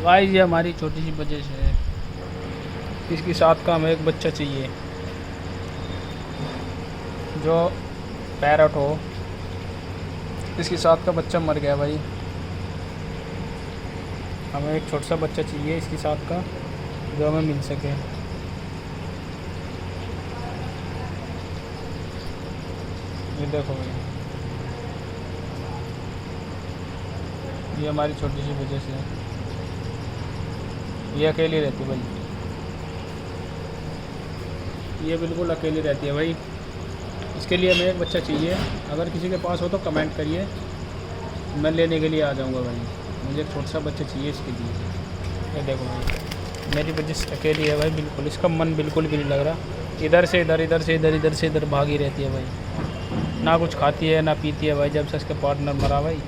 तो गाइस ये हमारी छोटी सी वजह से है। इसके साथ का हमें एक बच्चा चाहिए जो पैरट हो। इसके साथ का बच्चा मर गया भाई। हमें एक छोटा सा बच्चा चाहिए इसके साथ का जो हमें मिल सके। ये देखो भाई, ये हमारी छोटी सी वजह से है। ये अकेली रहती है भाई, ये बिल्कुल अकेली रहती है भाई। इसके लिए हमें एक बच्चा चाहिए। अगर किसी के पास हो तो कमेंट करिए, मैं लेने के लिए आ जाऊंगा भाई। मुझे एक छोटा सा बच्चा चाहिए इसके लिए। ये देखो भाई, मेरी वजह से अकेली है भाई बिल्कुल। इसका मन बिल्कुल भी नहीं लग रहा। इधर से इधर, इधर से इधर, इधर से इधर भागी रहती है भाई। ना कुछ खाती है ना पीती है भाई, जब से इसका पार्टनर मरा भाई।